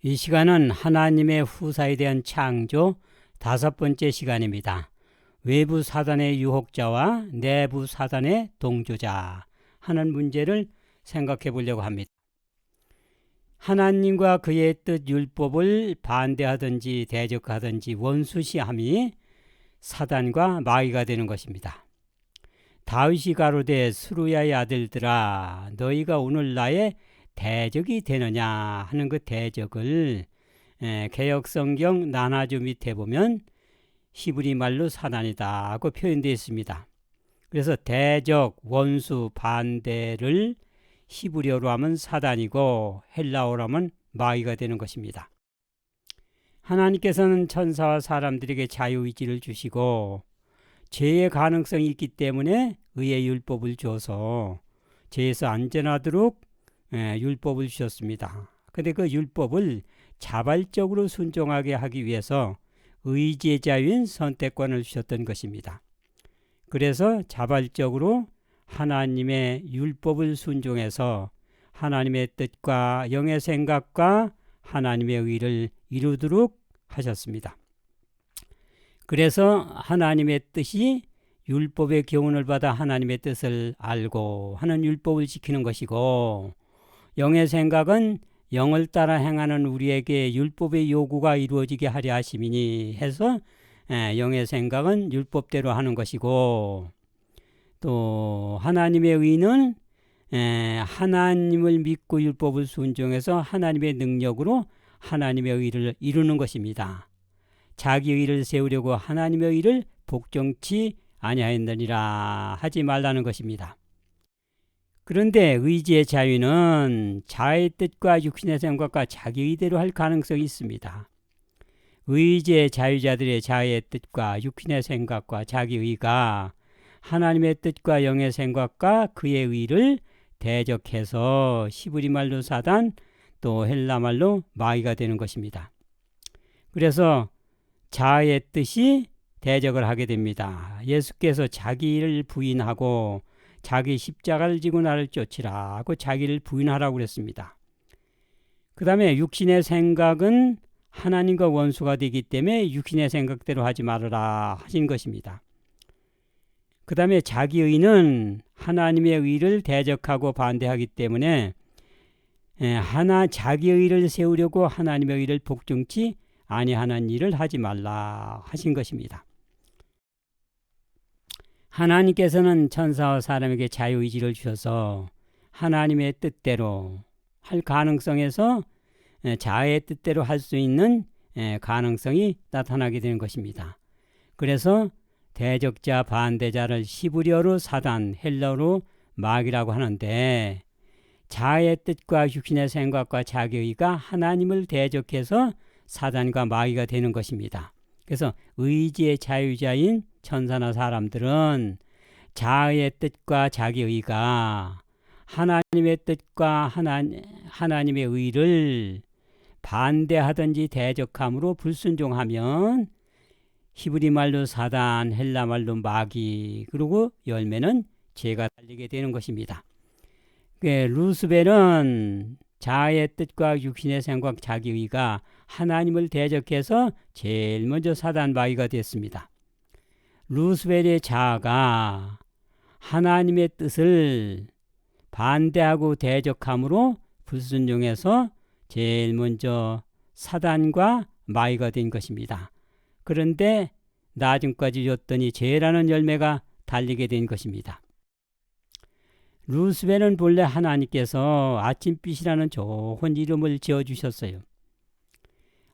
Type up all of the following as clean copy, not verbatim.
이 시간은 하나님의 후사에 대한 창조 5번째 시간입니다. 외부 사단의 유혹자와 내부 사단의 동조자 하는 문제를 생각해 보려고 합니다. 하나님과 그의 뜻 율법을 반대하든지 대적하든지 원수시함이 사단과 마귀가 되는 것입니다. 다윗이 가로되 스루야의 아들들아 너희가 오늘 나의 대적이 되느냐 하는 그 대적을 개역성경 나나주 밑에 보면 히브리 말로 사단이다 하고 표현되어 있습니다. 그래서 대적, 원수, 반대를 히브리어로 하면 사단이고 헬라어로 하면 마귀가 되는 것입니다. 하나님께서는 천사와 사람들에게 자유의지를 주시고 죄의 가능성이 있기 때문에 의의 율법을 줘서 죄에서 안전하도록 율법을 주셨습니다. 그런데 그 율법을 자발적으로 순종하게 하기 위해서 의지의 자유인 선택권을 주셨던 것입니다. 그래서 자발적으로 하나님의 율법을 순종해서 하나님의 뜻과 영의 생각과 하나님의 의를 이루도록 하셨습니다. 그래서 하나님의 뜻이 율법의 교훈을 받아 하나님의 뜻을 알고 하는 율법을 지키는 것이고, 영의 생각은 영을 따라 행하는 우리에게 율법의 요구가 이루어지게 하려 하심이니 해서 영의 생각은 율법대로 하는 것이고, 또 하나님의 의는 하나님을 믿고 율법을 순종해서 하나님의 능력으로 하나님의 의를 이루는 것입니다. 자기 의를 세우려고 하나님의 의를 복종치 아니하였느니라 하지 말라는 것입니다. 그런데 의지의 자유는 자의 뜻과 육신의 생각과 자기 의대로 할 가능성이 있습니다. 의지의 자유자들의 자의 뜻과 육신의 생각과 자기 의가 하나님의 뜻과 영의 생각과 그의 의를 대적해서 히브리 말로 사단, 또 헬라 말로 마귀가 되는 것입니다. 그래서 자의 뜻이 대적을 하게 됩니다. 예수께서 자기를 부인하고 자기 십자가를 지고 나를 쫓으라 하고 자기를 부인하라고 그랬습니다. 그 다음에 육신의 생각은 하나님과 원수가 되기 때문에 육신의 생각대로 하지 말아라 하신 것입니다. 그 다음에 자기 의는 하나님의 의를 대적하고 반대하기 때문에 자기 의를 세우려고 하나님의 의를 복종치 아니하는 일을 하지 말라 하신 것입니다. 하나님께서는 천사와 사람에게 자유의지를 주셔서 하나님의 뜻대로 할 가능성에서 자아의 뜻대로 할 수 있는 가능성이 나타나게 되는 것입니다. 그래서 대적자, 반대자를 히브리어로 사단, 헬라어로 마귀라고 하는데, 자아의 뜻과 육신의 생각과 자기의가 하나님을 대적해서 사단과 마귀가 되는 것입니다. 그래서 의지의 자유자인 천사나 사람들은 자아의 뜻과 자기의가 하나님의 뜻과 하나님의 의를 반대하든지 대적함으로 불순종하면 히브리 말로 사단, 헬라 말로 마귀, 그리고 열매는 죄가 달리게 되는 것입니다. 루스벨은 자아의 뜻과 육신의 생각, 자기의가 하나님을 대적해서 제일 먼저 사단, 마귀가 됐습니다. 루스벨의 자아가 하나님의 뜻을 반대하고 대적함으로 불순종해서 제일 먼저 사단과 마귀가 된 것입니다. 그런데 나중까지 줬더니 죄라는 열매가 달리게 된 것입니다. 루스벨은 본래 하나님께서 아침빛이라는 좋은 이름을 지어주셨어요.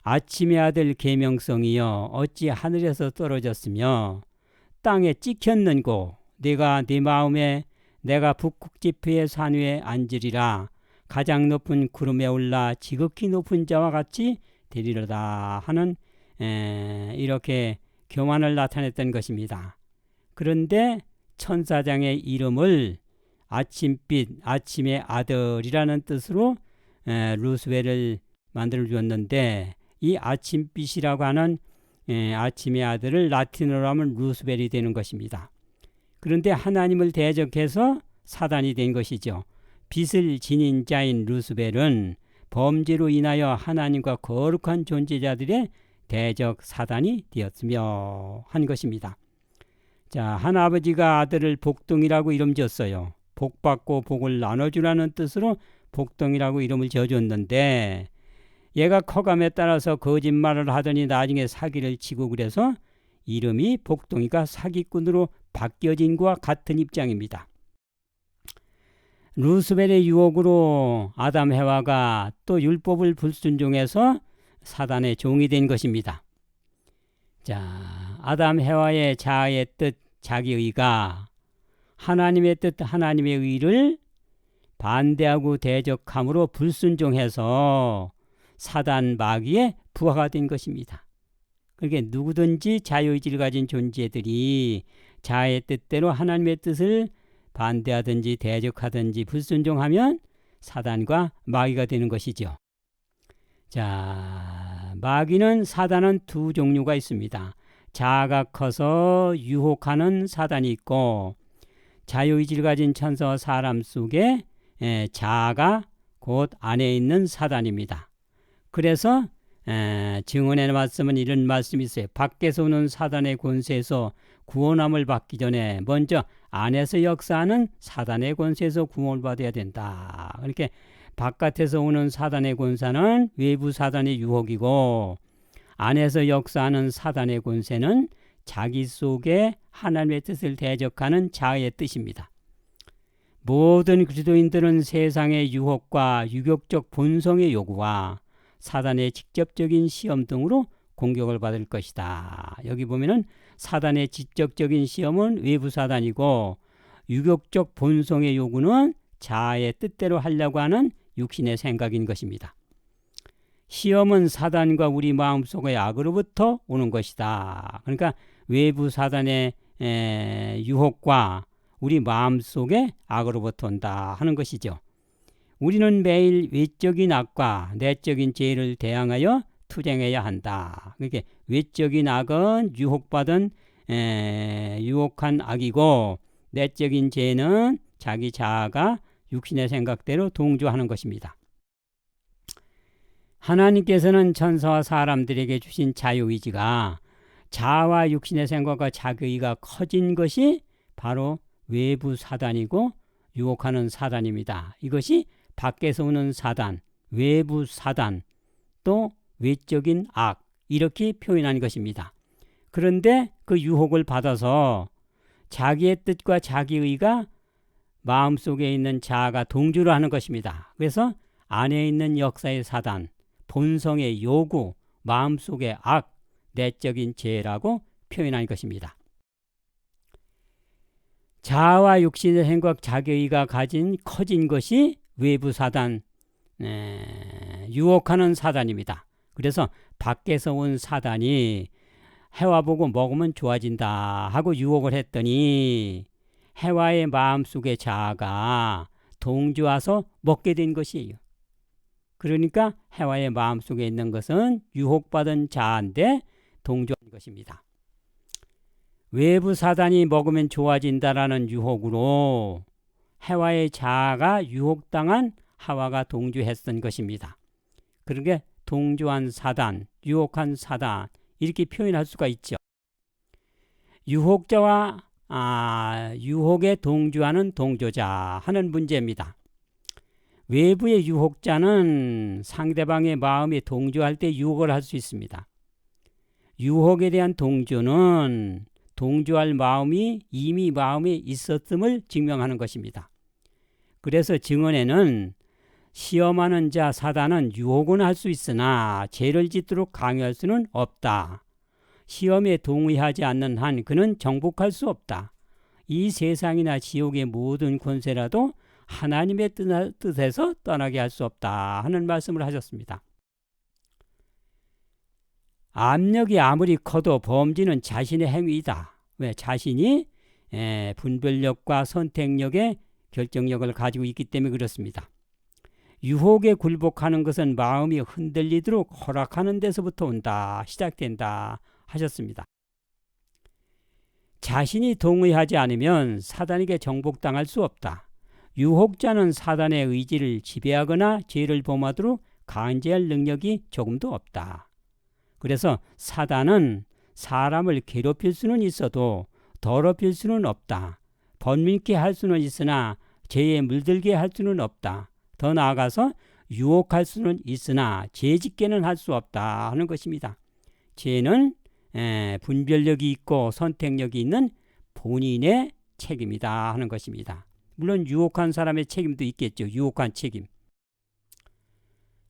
아침의 아들 계명성이여 어찌 하늘에서 떨어졌으며 땅에 찍혔는고 네가 네 마음에 내가 북극지폐의 산 위에 앉으리라 가장 높은 구름에 올라 지극히 높은 자와 같이 되리로다 하는 이렇게 교만을 나타냈던 것입니다. 그런데 천사장의 이름을 아침빛, 아침의 아들이라는 뜻으로 루스벨을 만들어 주었는데, 이 아침빛이라고 하는 아침의 아들을 라틴어로 하면 루스벨이 되는 것입니다. 그런데 하나님을 대적해서 사단이 된 것이죠. 빛을 지닌 자인 루스벨은 범죄로 인하여 하나님과 거룩한 존재자들의 대적 사단이 되었으며 한 것입니다. 자, 하나아버지가 아들을 복동이라고 이름 지었어요. 복받고 복을 나눠주라는 뜻으로 복동이라고 이름을 지어줬는데 얘가 커감에 따라서 거짓말을 하더니 나중에 사기를 치고 그래서 이름이 복동이가 사기꾼으로 바뀌어진 것과 같은 입장입니다. 루스벨의 유혹으로 아담 해와가 또 율법을 불순종해서 사단의 종이 된 것입니다. 자, 아담 해와의 자아의 뜻, 자기의가 하나님의 뜻, 하나님의 의를 반대하고 대적함으로 불순종해서 사단 마귀의 부하가 된 것입니다. 그러니까 누구든지 자유의지를 가진 존재들이 자아의 뜻대로 하나님의 뜻을 반대하든지 대적하든지 불순종하면 사단과 마귀가 되는 것이죠. 자, 마귀는 사단은 두 종류가 있습니다. 자아가 커서 유혹하는 사단이 있고 자유의지를 가진 천사와 사람 속에 자아가 곧 안에 있는 사단입니다. 그래서 증언의 말씀은 이런 말씀이 있어요. 밖에서 오는 사단의 권세에서 구원함을 받기 전에 먼저 안에서 역사하는 사단의 권세에서 구원을 받아야 된다. 그렇게 바깥에서 오는 사단의 권세는 외부 사단의 유혹이고 안에서 역사하는 사단의 권세는 자기 속에 하나님의 뜻을 대적하는 자아의 뜻입니다. 모든 그리스도인들은 세상의 유혹과 유격적 본성의 요구와 사단의 직접적인 시험 등으로 공격을 받을 것이다. 여기 보면은 사단의 직접적인 시험은 외부 사단이고 유격적 본성의 요구는 자아의 뜻대로 하려고 하는 육신의 생각인 것입니다. 시험은 사단과 우리 마음속의 악으로부터 오는 것이다. 그러니까 외부 사단의 유혹과 우리 마음속의 악으로부터 온다 하는 것이죠. 우리는 매일 외적인 악과 내적인 죄를 대항하여 투쟁해야 한다. 그러니까 외적인 악은 유혹받은 유혹한 악이고 내적인 죄는 자기 자아가 육신의 생각대로 동조하는 것입니다. 하나님께서는 천사와 사람들에게 주신 자유의지가 자아와 육신의 생각과 자기의가 커진 것이 바로 외부 사단이고 유혹하는 사단입니다. 이것이 밖에서 오는 사단, 외부 사단, 또 외적인 악 이렇게 표현한 것입니다. 그런데 그 유혹을 받아서 자기의 뜻과 자기의가 마음속에 있는 자아가 동조를 하는 것입니다. 그래서 안에 있는 역사의 사단, 본성의 요구, 마음속의 악, 내적인 죄라고 표현한 것입니다. 자아와 육신의 생각, 자기의가 커진 것이 외부 사단, 유혹하는 사단입니다. 그래서 밖에서 온 사단이 해와 보고 먹으면 좋아진다 하고 유혹을 했더니 해와의 마음속의 자아가 동조와서 먹게 된 것이에요. 그러니까 해와의 마음속에 있는 것은 유혹받은 자아인데 동조한 것입니다. 외부 사단이 먹으면 좋아진다라는 유혹으로 해와의 자아가 유혹당한 하와가 동조했던 것입니다. 그러게 동조한 사단, 유혹한 사단 이렇게 표현할 수가 있죠. 유혹자와 유혹에 동조하는 동조자 하는 문제입니다. 외부의 유혹자는 상대방의 마음에 동조할 때 유혹을 할 수 있습니다. 유혹에 대한 동조는 동조할 마음이 이미 마음에 있었음을 증명하는 것입니다. 그래서 증언에는 시험하는 자 사단은 유혹은 할 수 있으나 죄를 짓도록 강요할 수는 없다. 시험에 동의하지 않는 한 그는 정복할 수 없다. 이 세상이나 지옥의 모든 권세라도 하나님의 뜻에서 떠나게 할 수 없다 하는 말씀을 하셨습니다. 압력이 아무리 커도 범죄는 자신의 행위이다. 왜? 자신이 분별력과 선택력의 결정력을 가지고 있기 때문에 그렇습니다. 유혹에 굴복하는 것은 마음이 흔들리도록 허락하는 데서부터 온다, 시작된다 하셨습니다. 자신이 동의하지 않으면 사단에게 정복당할 수 없다. 유혹자는 사단의 의지를 지배하거나 죄를 범하도록 강제할 능력이 조금도 없다. 그래서 사단은 사람을 괴롭힐 수는 있어도 더럽힐 수는 없다. 번민케 할 수는 있으나 죄에 물들게 할 수는 없다. 더 나아가서 유혹할 수는 있으나 죄짓게는 할 수 없다 하는 것입니다. 죄는 분별력이 있고 선택력이 있는 본인의 책임이다 하는 것입니다. 물론 유혹한 사람의 책임도 있겠죠. 유혹한 책임.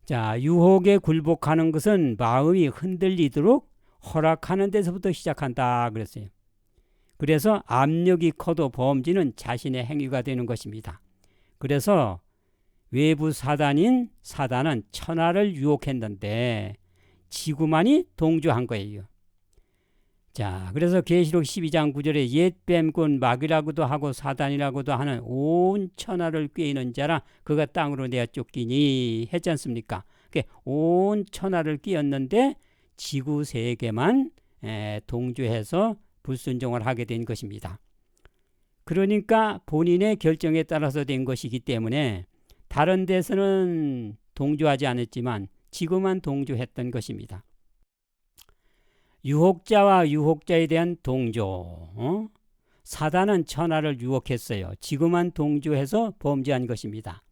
자, 유혹에 굴복하는 것은 마음이 흔들리도록 허락하는 데서부터 시작한다 그랬어요. 그래서 압력이 커도 범죄는 자신의 행위가 되는 것입니다. 그래서 외부 사단인 사단은 천하를 유혹했는데 지구만이 동조한 거예요. 자, 그래서 계시록 12장 9절에 옛 뱀꾼 마귀라고도 하고 사단이라고도 하는 온 천하를 꾀이는 자라 그가 땅으로 내어 쫓기니 했지 않습니까? 온 천하를 꾀었는데 지구 세계만 동조해서 불순종을 하게 된 것입니다. 그러니까 본인의 결정에 따라서 된 것이기 때문에 다른 데서는 동조하지 않았지만 지구만 동조했던 것입니다. 유혹자와 유혹자에 대한 동조. 사단은 천하를 유혹했어요. 지구만 동조해서 범죄한 것입니다.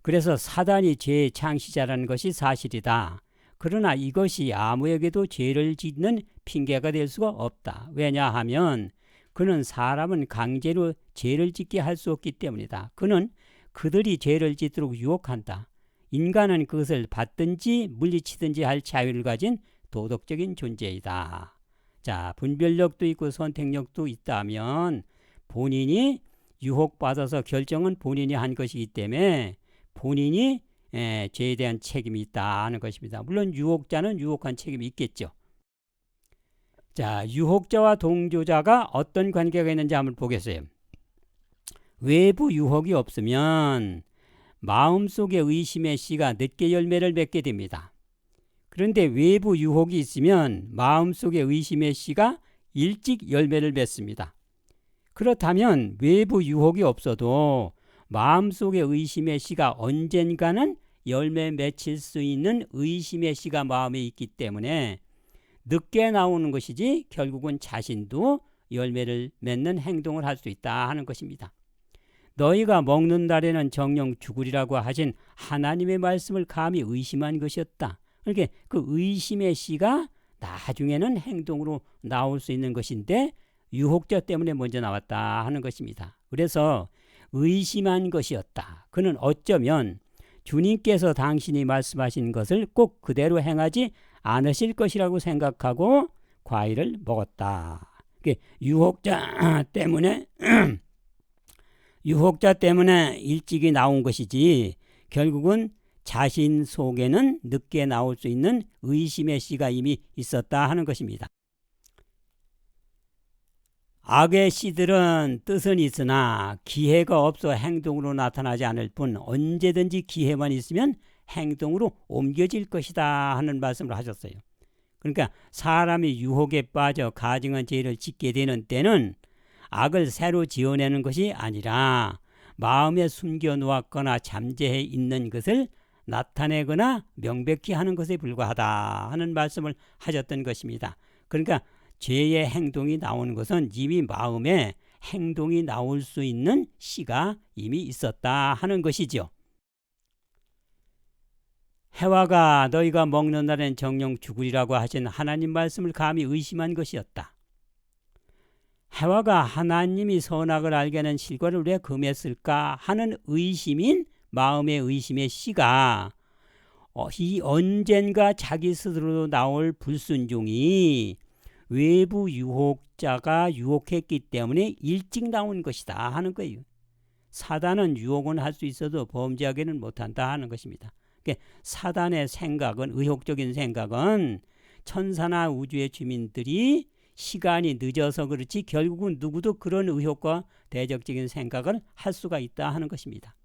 그래서 사단이 죄의 창시자라는 것이 사실이다. 그러나 이것이 아무에게도 죄를 짓는 핑계가 될 수가 없다. 왜냐하면 그는 사람은 강제로 죄를 짓게 할 수 없기 때문이다. 그는 그들이 죄를 짓도록 유혹한다. 인간은 그것을 받든지 물리치든지 할 자유를 가진 도덕적인 존재이다. 자, 분별력도 있고 선택력도 있다면 본인이 유혹받아서 결정은 본인이 한 것이기 때문에 본인이 죄에 대한 책임이 있다 하는 것입니다. 물론 유혹자는 유혹한 책임이 있겠죠. 자, 유혹자와 동조자가 어떤 관계가 있는지 한번 보겠어요. 외부 유혹이 없으면 마음속의 의심의 씨가 늦게 열매를 맺게 됩니다. 그런데 외부 유혹이 있으면 마음속의 의심의 씨가 일찍 열매를 맺습니다. 그렇다면 외부 유혹이 없어도 마음속의 의심의 씨가 언젠가는 열매 맺힐 수 있는 의심의 씨가 마음에 있기 때문에 늦게 나오는 것이지 결국은 자신도 열매를 맺는 행동을 할 수 있다 하는 것입니다. 너희가 먹는 날에는 정녕 죽으리라고 하신 하나님의 말씀을 감히 의심한 것이었다. 그러니까 그 의심의 씨가 나중에는 행동으로 나올 수 있는 것인데 유혹자 때문에 먼저 나왔다 하는 것입니다. 그래서 의심한 것이었다. 그는 어쩌면 주님께서 당신이 말씀하신 것을 꼭 그대로 행하지 않으실 것이라고 생각하고 과일을 먹었다. 유혹자 때문에 일찍이 나온 것이지 결국은 자신 속에는 늦게 나올 수 있는 의심의 씨가 이미 있었다 하는 것입니다. 악의 씨들은 뜻은 있으나 기회가 없어 행동으로 나타나지 않을 뿐 언제든지 기회만 있으면 행동으로 옮겨질 것이다 하는 말씀을 하셨어요. 그러니까 사람이 유혹에 빠져 가증한 죄를 짓게 되는 때는 악을 새로 지어내는 것이 아니라 마음에 숨겨놓았거나 잠재해 있는 것을 나타내거나 명백히 하는 것에 불과하다 하는 말씀을 하셨던 것입니다. 그러니까 죄의 행동이 나오는 것은 이미 마음에 행동이 나올 수 있는 씨가 이미 있었다 하는 것이죠. 해와가 너희가 먹는 날엔 정녕 죽으리라고 하신 하나님 말씀을 감히 의심한 것이었다. 해와가 하나님이 선악을 알게 하는 실과를 왜 금했을까 하는 의심인 마음의 의심의 씨가 이 언젠가 자기 스스로 나올 불순종이 외부 유혹자가 유혹했기 때문에 일찍 나온 것이다 하는 거예요. 사단은 유혹은 할 수 있어도 범죄하기는 못한다 하는 것입니다. 그러니까 사단의 생각은 의혹적인 생각은 천사나 우주의 주민들이 시간이 늦어서 그렇지 결국은 누구도 그런 의혹과 대적적인 생각을 할 수가 있다 하는 것입니다.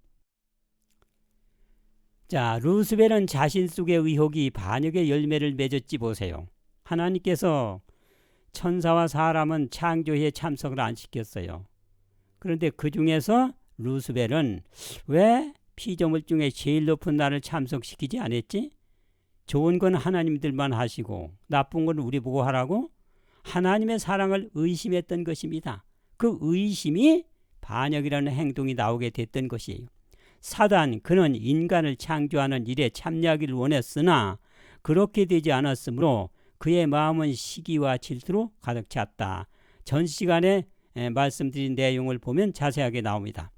자, 루스벨은 자신 속의 의혹이 반역의 열매를 맺었지 보세요. 하나님께서 천사와 사람은 창조에 참석을 안 시켰어요. 그런데 그 중에서 루스벨은 왜 피조물 중에 제일 높은 나를 참석시키지 않았지? 좋은 건 하나님들만 하시고 나쁜 건 우리 보고 하라고 하나님의 사랑을 의심했던 것입니다. 그 의심이 반역이라는 행동이 나오게 됐던 것이에요. 사단 그는 인간을 창조하는 일에 참여하기를 원했으나 그렇게 되지 않았으므로 그의 마음은 시기와 질투로 가득 찼다. 전 시간에 말씀드린 내용을 보면 자세하게 나옵니다.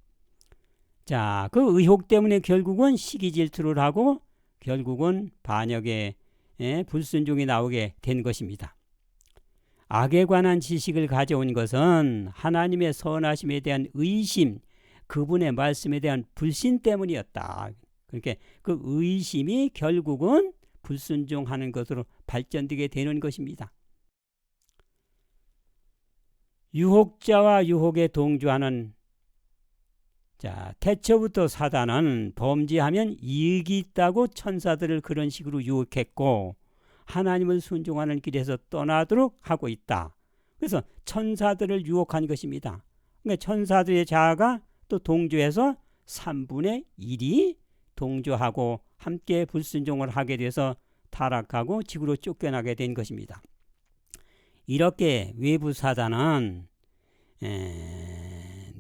자, 그 의혹 때문에 결국은 시기 질투를 하고 결국은 반역의 불순종이 나오게 된 것입니다. 악에 관한 지식을 가져온 것은 하나님의 선하심에 대한 의심, 그분의 말씀에 대한 불신 때문이었다. 그러니까 그 의심이 결국은 불순종하는 것으로 발전되게 되는 것입니다. 유혹자와 유혹에 동조하는 태초부터 사단은 범죄하면 이익이 있다고 천사들을 그런 식으로 유혹했고 하나님을 순종하는 길에서 떠나도록 하고 있다. 그래서 천사들을 유혹한 것입니다. 그러니까 천사들의 자아가 또 동조해서 3분의 1이 동조하고 함께 불순종을 하게 돼서 타락하고 지구로 쫓겨나게 된 것입니다. 이렇게 외부 사단은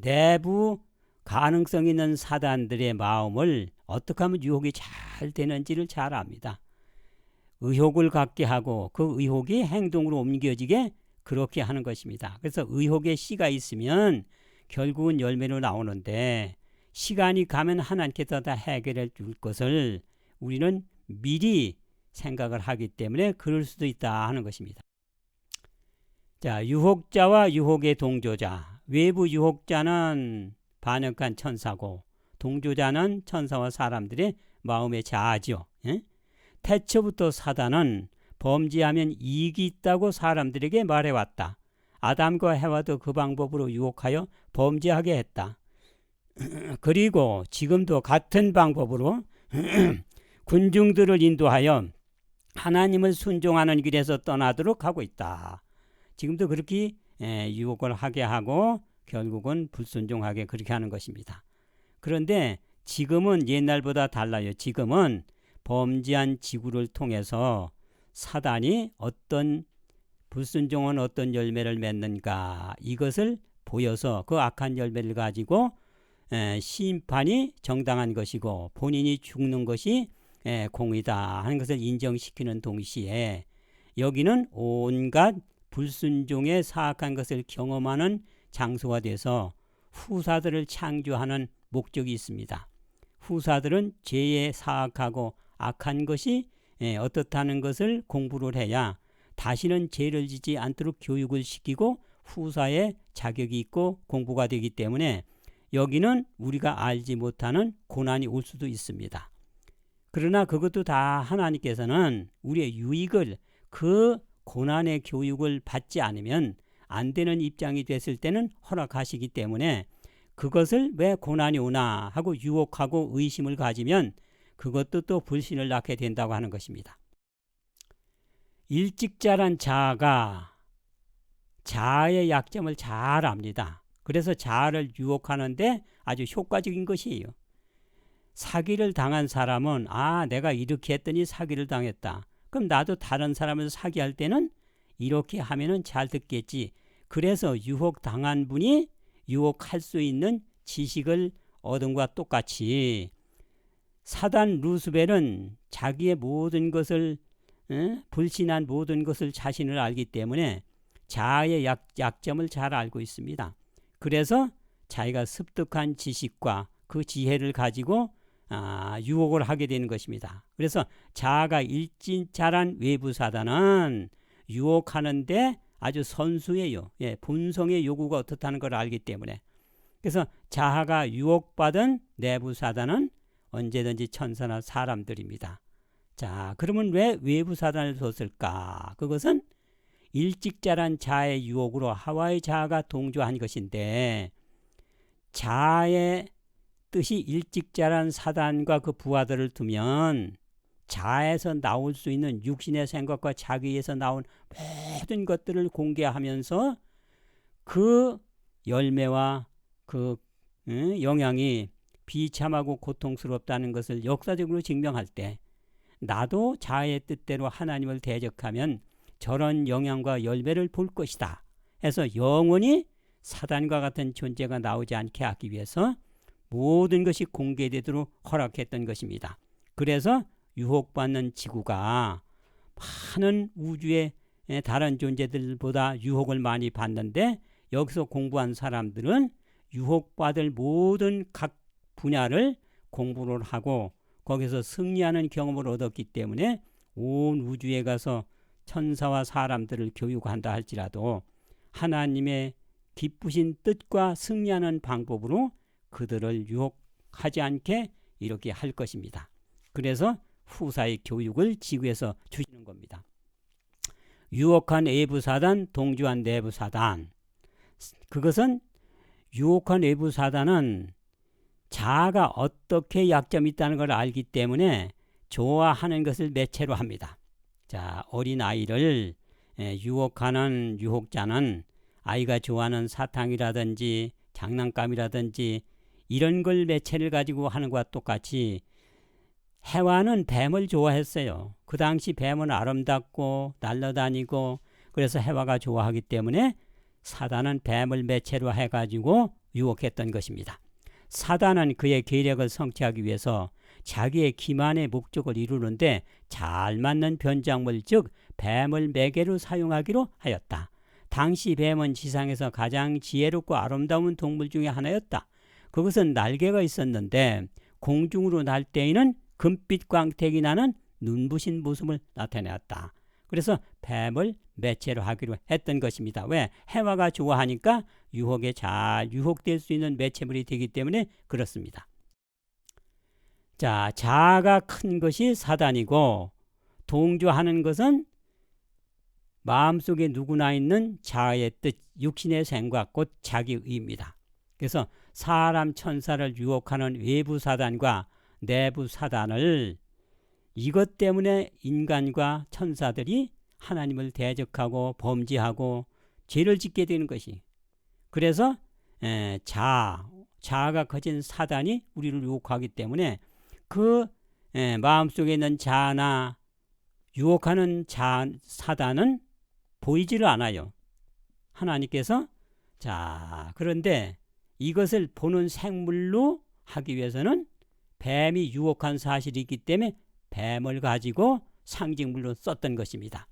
내부 가능성 있는 사단들의 마음을 어떻게 하면 유혹이 잘 되는지를 잘 압니다. 의혹을 갖게 하고 그 의혹이 행동으로 옮겨지게 그렇게 하는 것입니다. 그래서 의혹의 씨가 있으면 결국은 열매로 나오는데 시간이 가면 하나님께서 다 해결해 줄 것을 우리는 미리 생각을 하기 때문에 그럴 수도 있다 하는 것입니다. 자, 유혹자와 유혹의 동조자. 외부 유혹자는 반역한 천사고 동조자는 천사와 사람들의 마음의 자아죠. 태초부터 사단은 범죄하면 이익이 있다고 사람들에게 말해왔다. 아담과 해와도 그 방법으로 유혹하여 범죄하게 했다. 그리고 지금도 같은 방법으로 군중들을 인도하여 하나님을 순종하는 길에서 떠나도록 하고 있다. 지금도 그렇게 유혹을 하게 하고 결국은 불순종하게 그렇게 하는 것입니다. 그런데 지금은 옛날보다 달라요. 지금은 범죄한 지구를 통해서 사단이 어떤 불순종은 어떤 열매를 맺는가 이것을 보여서 그 악한 열매를 가지고 심판이 정당한 것이고 본인이 죽는 것이 공의다 하는 것을 인정시키는 동시에 여기는 온갖 불순종의 사악한 것을 경험하는 장소가 돼서 후사들을 창조하는 목적이 있습니다. 후사들은 죄에 사악하고 악한 것이 어떻다는 것을 공부를 해야 다시는 죄를 짓지 않도록 교육을 시키고 후사의 자격이 있고 공부가 되기 때문에 여기는 우리가 알지 못하는 고난이 올 수도 있습니다. 그러나 그것도 다 하나님께서는 우리의 유익을 그 고난의 교육을 받지 않으면 안 되는 입장이 됐을 때는 허락하시기 때문에 그것을 왜 고난이 오나 하고 유혹하고 의심을 가지면 그것도 또 불신을 낳게 된다고 하는 것입니다. 일찍 자란 자아가 자아의 약점을 잘 압니다. 그래서 자아를 유혹하는데 아주 효과적인 것이에요. 사기를 당한 사람은 내가 이렇게 했더니 사기를 당했다. 그럼 나도 다른 사람을 사기할 때는 이렇게 하면은 잘 듣겠지. 그래서 유혹당한 분이 유혹할 수 있는 지식을 얻은 것과 똑같이 사단 루스벨은 자기의 모든 것을 불신한 모든 것을 자신을 알기 때문에 자아의 약점을 잘 알고 있습니다. 그래서 자기가 습득한 지식과 그 지혜를 가지고 유혹을 하게 되는 것입니다. 그래서 자아가 일찍 자란 외부 사단은 유혹하는데 아주 선수예요. 본성의 요구가 어떻다는 걸 알기 때문에. 그래서 자아가 유혹받은 내부 사단은 언제든지 천사나 사람들입니다. 자, 그러면 왜 외부 사단을 뒀을까? 그것은 일찍 자란 자아의 유혹으로 하와의 자아가 동조한 것인데 자아의 뜻이 일찍 자란 사단과 그 부하들을 두면 자아에서 나올 수 있는 육신의 생각과 자기에서 나온 모든 것들을 공개하면서 그 열매와 그 영향이 비참하고 고통스럽다는 것을 역사적으로 증명할 때 나도 자아의 뜻대로 하나님을 대적하면 저런 영향과 열매를 볼 것이다 해서 영원히 사단과 같은 존재가 나오지 않게 하기 위해서 모든 것이 공개되도록 허락했던 것입니다. 그래서 유혹받는 지구가 많은 우주의 다른 존재들보다 유혹을 많이 받는데 여기서 공부한 사람들은 유혹받을 모든 각 분야를 공부를 하고 거기서 승리하는 경험을 얻었기 때문에 온 우주에 가서 천사와 사람들을 교육한다 할지라도 하나님의 기쁘신 뜻과 승리하는 방법으로 그들을 유혹하지 않게 이렇게 할 것입니다. 그래서 후사의 교육을 지구에서 주시는 겁니다. 유혹한 외부 사단, 동조한 내부 사단. 그것은 유혹한 외부 사단은 자아가 어떻게 약점이 있다는 걸 알기 때문에 좋아하는 것을 매체로 합니다. 자, 어린아이를 유혹하는 유혹자는 아이가 좋아하는 사탕이라든지 장난감이라든지 이런 걸 매체를 가지고 하는 것과 똑같이 해와는 뱀을 좋아했어요. 그 당시 뱀은 아름답고 날아다니고 그래서 해와가 좋아하기 때문에 사단은 뱀을 매체로 해가지고 유혹했던 것입니다. 사단은 그의 계략을 성취하기 위해서 자기의 기만의 목적을 이루는데 잘 맞는 변작물 즉 뱀을 매개로 사용하기로 하였다. 당시 뱀은 지상에서 가장 지혜롭고 아름다운 동물 중에 하나였다. 그것은 날개가 있었는데 공중으로 날 때에는 금빛 광택이 나는 눈부신 모습을 나타내었다. 그래서 뱀을 매체로 하기로 했던 것입니다. 왜? 해와가 좋아하니까 유혹에 잘 유혹될 수 있는 매체물이 되기 때문에 그렇습니다. 자, 자아가 큰 것이 사단이고 동조하는 것은 마음속에 누구나 있는 자아의 뜻, 육신의 생각, 곧 자기의입니다. 그래서 사람 천사를 유혹하는 외부 사단과 내부 사단을 이것 때문에 인간과 천사들이 하나님을 대적하고 범죄하고 죄를 짓게 되는 것이. 그래서 자아가 커진 사단이 우리를 유혹하기 때문에 그 마음속에 있는 자아나 유혹하는 사단은 보이지를 않아요. 하나님께서 그런데 이것을 보는 생물로 하기 위해서는 뱀이 유혹한 사실이 있기 때문에 뱀을 가지고 상징물로 썼던 것입니다.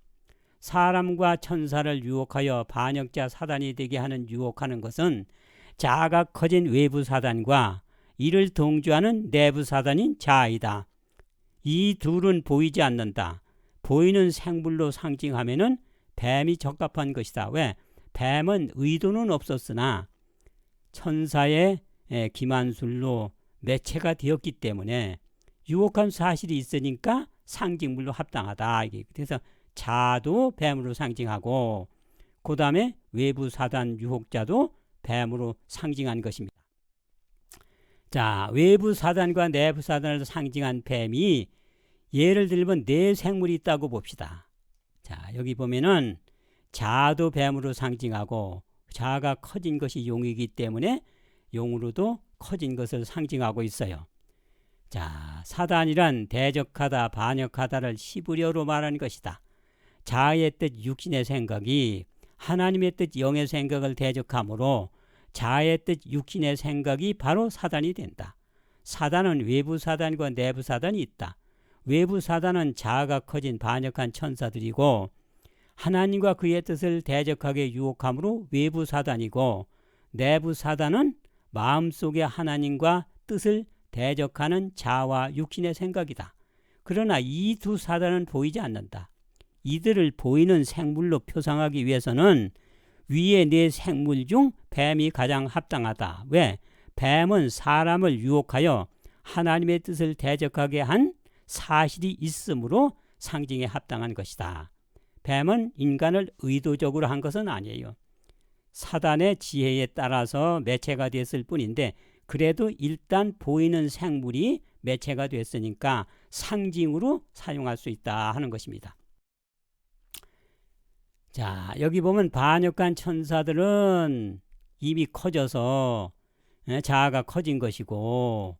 사람과 천사를 유혹하여 반역자 사단이 되게 하는 유혹하는 것은 자아가 커진 외부 사단과 이를 동조하는 내부 사단인 자아이다. 이 둘은 보이지 않는다. 보이는 생물로 상징하면은 뱀이 적합한 것이다. 왜? 뱀은 의도는 없었으나 천사의 기만술로 매체가 되었기 때문에 유혹한 사실이 있으니까 상징물로 합당하다. 그래서 자도 뱀으로 상징하고 그 다음에 외부 사단 유혹자도 뱀으로 상징한 것입니다. 자, 외부 사단과 내부 사단을 상징한 뱀이 예를 들면 네 생물이 있다고 봅시다. 자, 여기 보면은 자도 뱀으로 상징하고 자가 커진 것이 용이기 때문에 용으로도 커진 것을 상징하고 있어요. 자, 사단이란 대적하다, 반역하다를 히브리어로 말하는 것이다. 자아의 뜻, 육신의 생각이 하나님의 뜻, 영의 생각을 대적하므로 자아의 뜻, 육신의 생각이 바로 사단이 된다. 사단은 외부 사단과 내부 사단이 있다. 외부 사단은 자아가 커진 반역한 천사들이고 하나님과 그의 뜻을 대적하게 유혹함으로 외부 사단이고 내부 사단은 마음속에 하나님과 뜻을 대적하는 자아와 육신의 생각이다. 그러나 이 두 사단은 보이지 않는다. 이들을 보이는 생물로 표상하기 위해서는 위의 네 생물 중 뱀이 가장 합당하다. 왜? 뱀은 사람을 유혹하여 하나님의 뜻을 대적하게 한 사실이 있으므로 상징에 합당한 것이다. 뱀은 인간을 의도적으로 한 것은 아니에요. 사단의 지혜에 따라서 매체가 됐을 뿐인데 그래도 일단 보이는 생물이 매체가 됐으니까 상징으로 사용할 수 있다 하는 것입니다. 자, 여기 보면 반역한 천사들은 이미 커져서 자아가 커진 것이고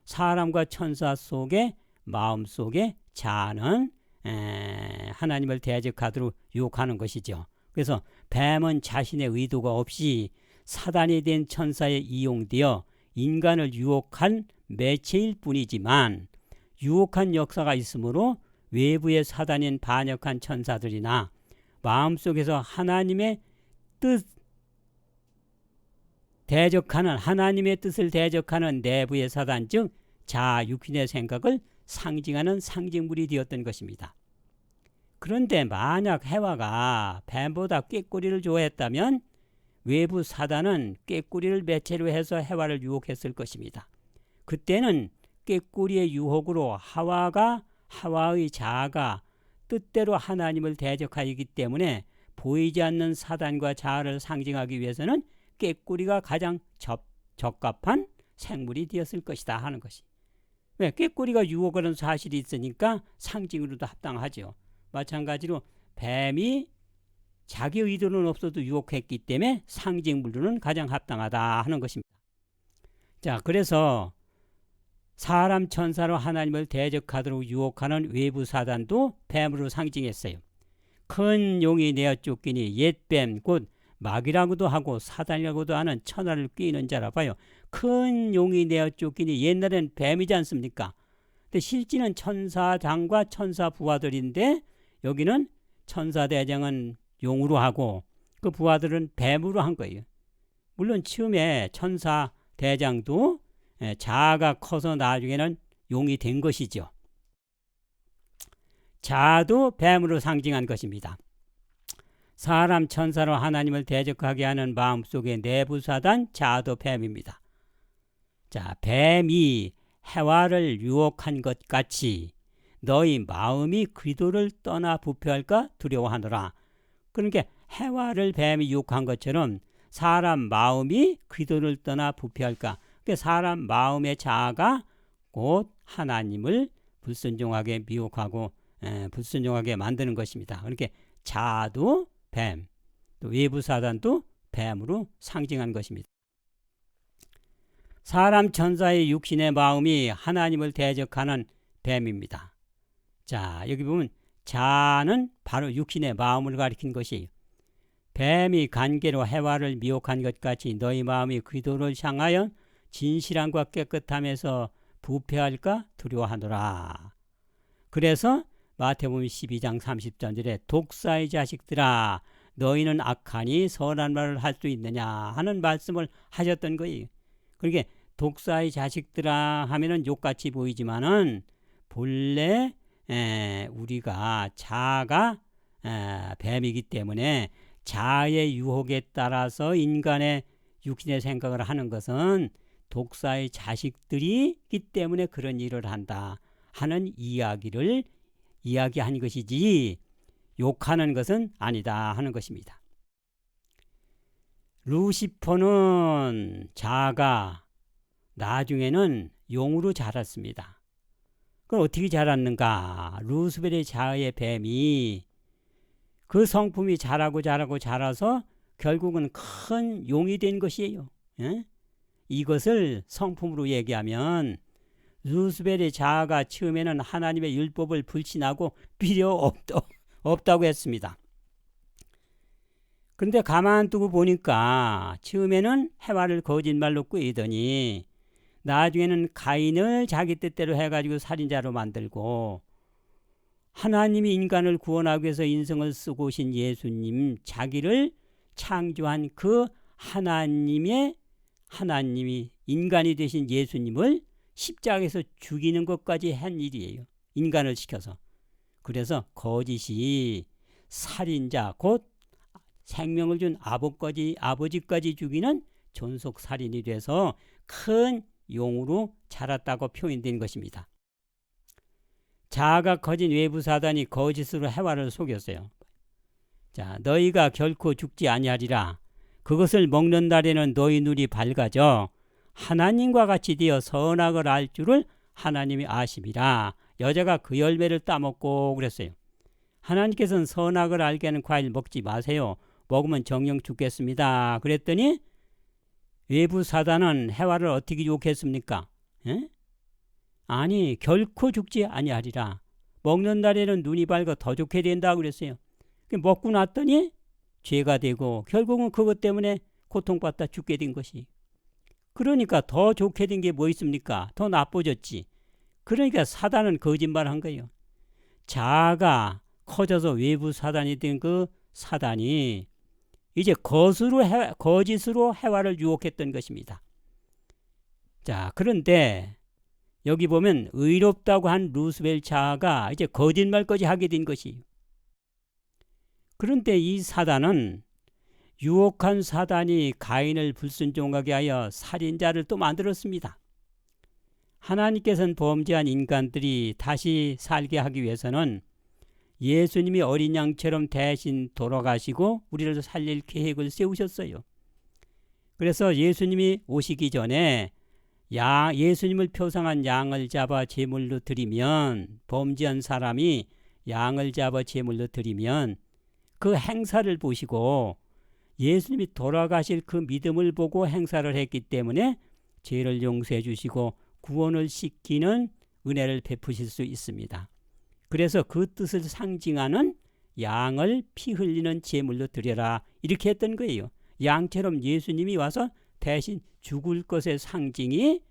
사람과 천사 속에 마음 속에 자아는 하나님을 대적하도록 유혹하는 것이죠. 그래서 뱀은 자신의 의도가 없이 사단이 된 천사에 이용되어 인간을 유혹한 매체일 뿐이지만 유혹한 역사가 있으므로 외부의 사단인 반역한 천사들이나 마음속에서 하나님의 뜻을 대적하는 내부의 사단, 즉 자아 육신의 생각을 상징하는 상징물이 되었던 것입니다. 그런데 만약 해와가 뱀보다 꾀꼬리를 좋아했다면 외부 사단은 꾀꼬리를 매체로 해서 해와를 유혹했을 것입니다. 그때는 꾀꼬리의 유혹으로 하와의 자아가 뜻대로 하나님을 대적하기 때문에 보이지 않는 사단과 자아를 상징하기 위해서는 꾀꼬리가 가장 적합한 생물이 되었을 것이다 하는 것이. 왜? 꾀꼬리가 유혹하는 사실이 있으니까 상징으로도 합당하죠. 마찬가지로 뱀이 자기 의도는 없어도 유혹했기 때문에 상징물로는 가장 합당하다 하는 것입니다. 자, 그래서 사람 천사로 하나님을 대적하도록 유혹하는 외부 사단도 뱀으로 상징했어요. 큰 용이 내어 쫓기니 옛뱀 곧 마귀라고도 하고 사단이라고도 하는 천하를 꾀는 자라. 봐요. 큰 용이 내어 쫓기니 옛날엔 뱀이지 않습니까? 근데 실제는 천사장과 천사 부하들인데 여기는 천사대장은 용으로 하고 그 부하들은 뱀으로 한 거예요. 물론 처음에 천사대장도 자아가 커서 나중에는 용이 된 것이죠. 자아도 뱀으로 상징한 것입니다. 사람 천사로 하나님을 대적하게 하는 마음속의 내부 사단 자아도 뱀입니다. 자, 뱀이 해와를 유혹한 것 같이 너희 마음이 그리스도를 떠나 부패할까 두려워하노라. 그러니까 해와를 뱀이 유혹한 것처럼 사람 마음이 그리스도를 떠나 부패할까. 그러니까 사람 마음의 자아가 곧 하나님을 불순종하게 미혹하고 불순종하게 만드는 것입니다. 그러니까 자아도 뱀, 또 외부 사단도 뱀으로 상징한 것입니다. 사람 천사의 육신의 마음이 하나님을 대적하는 뱀입니다. 자, 여기 보면 자는 바로 육신의 마음을 가리킨 것이에요. 뱀이 간계로 해와를 미혹한 것 같이 너희 마음이 그리스도를 향하여 진실함과 깨끗함에서 부패할까 두려워하노라. 그래서 마태복음 12장 30절에 독사의 자식들아 너희는 악하니 선한 말을 할 수 있느냐 하는 말씀을 하셨던 거예요. 그러니까 독사의 자식들아 하면은 욕같이 보이지만은 본래 우리가 자아가 뱀이기 때문에 자아의 유혹에 따라서 인간의 육신의 생각을 하는 것은 독사의 자식들이기 때문에 그런 일을 한다 하는 이야기한 것이지 욕하는 것은 아니다 하는 것입니다. 루시퍼는 자아가 나중에는 용으로 자랐습니다. 그럼 어떻게 자랐는가? 루스벨의 자아의 뱀이 그 성품이 자라서 결국은 큰 용이 된 것이에요. 예? 이것을 성품으로 얘기하면 루스벨의 자아가 처음에는 하나님의 율법을 불신하고 필요 없다고 했습니다. 그런데 가만 두고 보니까 처음에는 해와를 거짓말로 꾀더니 나중에는 가인을 자기 뜻대로 해가지고 살인자로 만들고 하나님이 인간을 구원하기 위해서 인성을 쓰고 오신 예수님, 자기를 창조한 그 하나님이 인간이 되신 예수님을 십자가에서 죽이는 것까지 한 일이에요. 인간을 시켜서. 그래서 거짓이 살인자 곧 생명을 준 아버지까지 죽이는 존속살인이 돼서 큰 용으로 자랐다고 표현된 것입니다. 자아가 커진 외부 사단이 거짓으로 해와를 속였어요. 자, 너희가 결코 죽지 아니하리라. 그것을 먹는 날에는 너희 눈이 밝아져 하나님과 같이 되어 선악을 알 줄을 하나님이 아심이라. 여자가 그 열매를 따먹고 그랬어요. 하나님께서는 선악을 알게 하는 과일 먹지 마세요. 먹으면 정령 죽겠습니다. 그랬더니 외부 사단은 해와를 어떻게 유혹했습니까? 에? 아니 결코 죽지 아니하리라. 먹는 날에는 눈이 밝아 더 좋게 된다 그랬어요. 먹고 났더니 죄가 되고 결국은 그것 때문에 고통받다 죽게 된 것이. 그러니까 더 좋게 된 게 뭐 있습니까? 더 나빠졌지. 그러니까 사단은 거짓말한 거예요. 자아가 커져서 외부 사단이 된 그 사단이 이제 거짓으로 해와를 유혹했던 것입니다. 자, 그런데 여기 보면 의롭다고 한 루스벨 자아가 이제 거짓말까지 하게 된 것이. 그런데 이 사단은 유혹한 사단이 가인을 불순종하게 하여 살인자를 또 만들었습니다. 하나님께서는 범죄한 인간들이 다시 살게 하기 위해서는 예수님이 어린 양처럼 대신 돌아가시고 우리를 살릴 계획을 세우셨어요. 그래서 예수님이 오시기 전에 예수님을 표상한 양을 잡아 제물로 드리면, 범죄한 사람이 양을 잡아 제물로 드리면 그 행사를 보시고 예수님이 돌아가실 그 믿음을 보고 행사를 했기 때문에 죄를 용서해 주시고 구원을 시키는 은혜를 베푸실 수 있습니다. 그래서 그 뜻을 상징하는 양을 피 흘리는 제물로 드려라 이렇게 했던 거예요. 양처럼 예수님이 와서 대신 죽을 것의 상징이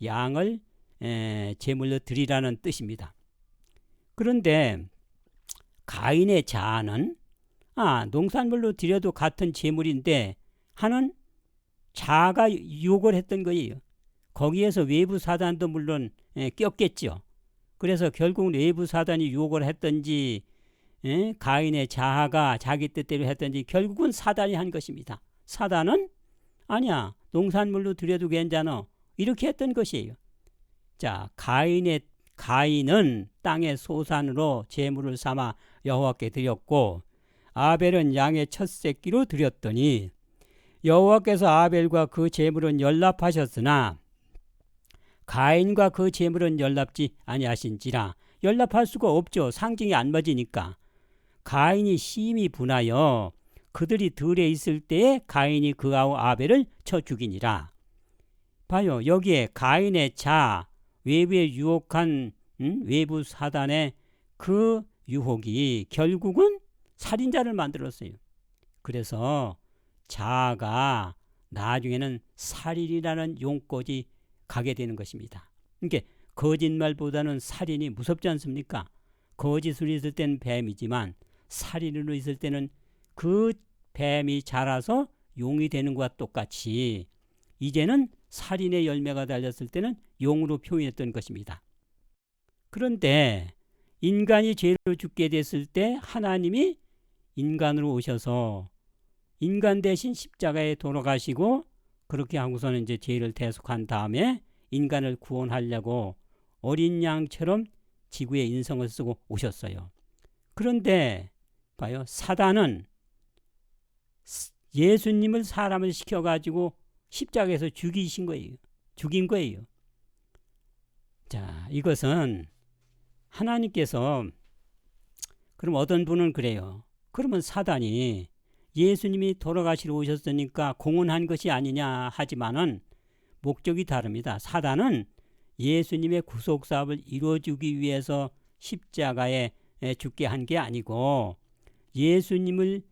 양을 제물로 드리라는 뜻입니다. 그런데 가인의 자아는 농산물로 드려도 같은 제물인데 하는 자아가 유혹을 했던 거예요. 거기에서 외부 사단도 물론 꼈겠죠. 그래서 결국은 외부 사단이 유혹을 했던지 가인의 자아가 자기 뜻대로 했던지 결국은 사단이 한 것입니다. 사단은 아니야, 농산물로 드려도 괜찮아 이렇게 했던 것이에요. 자, 가인은 땅의 소산으로 제물을 삼아 여호와께 드렸고 아벨은 양의 첫 새끼로 드렸더니 여호와께서 아벨과 그 제물은 연락하셨으나 가인과 그 제물은 연락지 아니하신지라. 연락할 수가 없죠. 상징이 안 맞으니까. 가인이 심히 분하여 그들이 들에 있을 때에 가인이 그하고 아벨을 쳐 죽이니라. 봐요. 여기에 가인의 외부에 유혹한 외부 사단의 그 유혹이 결국은 살인자를 만들었어요. 그래서 자아가 나중에는 살인이라는 용까지 가게 되는 것입니다. 그러니까 거짓말보다는 살인이 무섭지 않습니까? 거짓으로 있을 때는 뱀이지만 살인으로 있을 때는 그 뱀이 자라서 용이 되는 것과 똑같이 이제는 살인의 열매가 달렸을 때는 용으로 표현했던 것입니다. 그런데 인간이 죄로 죽게 됐을 때 하나님이 인간으로 오셔서 인간 대신 십자가에 돌아가시고 그렇게 하고서는 이제 죄를 대속한 다음에 인간을 구원하려고 어린 양처럼 지구에 인성을 쓰고 오셨어요. 그런데 봐요. 사단은 예수님을 사람을 시켜가지고 십자가에서 죽인 거예요. 자, 이것은 하나님께서 그럼 어떤 분은 그래요. 그러면 사단이 예수님이 돌아가시러 오셨으니까 공헌한 것이 아니냐 하지만은 목적이 다릅니다. 사단은 예수님의 구속사업을 이루어주기 위해서 십자가에 죽게 한 게 아니고 예수님을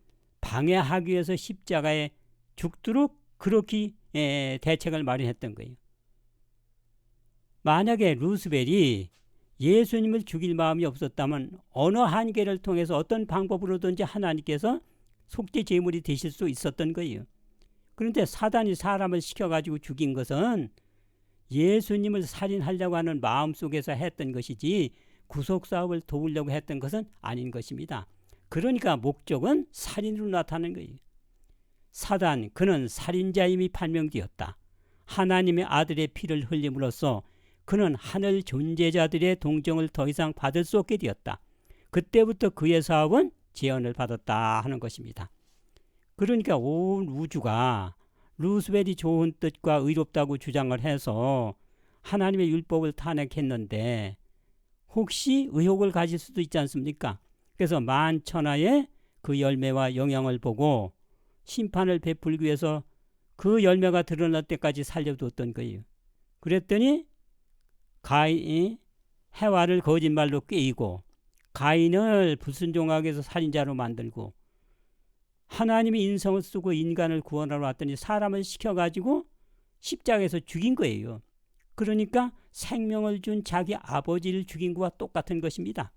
방해하기 위해서 십자가에 죽도록 그렇게 대책을 마련했던 거예요. 만약에 루스벨이 예수님을 죽일 마음이 없었다면 어느 한계를 통해서 어떤 방법으로든지 하나님께서 속죄 제물이 되실 수 있었던 거예요. 그런데 사단이 사람을 시켜가지고 죽인 것은 예수님을 살인하려고 하는 마음속에서 했던 것이지 구속사업을 도우려고 했던 것은 아닌 것입니다. 그러니까 목적은 살인으로 나타나는 거예요. 사단, 그는 살인자임이 판명되었다. 하나님의 아들의 피를 흘림으로써 그는 하늘 존재자들의 동정을 더 이상 받을 수 없게 되었다. 그때부터 그의 사업은 제한을 받았다 하는 것입니다. 그러니까 온 우주가 루스벨이 좋은 뜻과 의롭다고 주장을 해서 하나님의 율법을 탄핵했는데 혹시 의혹을 가질 수도 있지 않습니까? 그래서 만천하의 그 열매와 영향을 보고 심판을 베풀기 위해서 그 열매가 드러날 때까지 살려두었던 거예요. 그랬더니 가인이 해와를 거짓말로 꾀이고 가인을 불순종하게 해서 살인자로 만들고 하나님이 인성을 쓰고 인간을 구원하러 왔더니 사람을 시켜가지고 십자가에서 죽인 거예요. 그러니까 생명을 준 자기 아버지를 죽인 것과 똑같은 것입니다.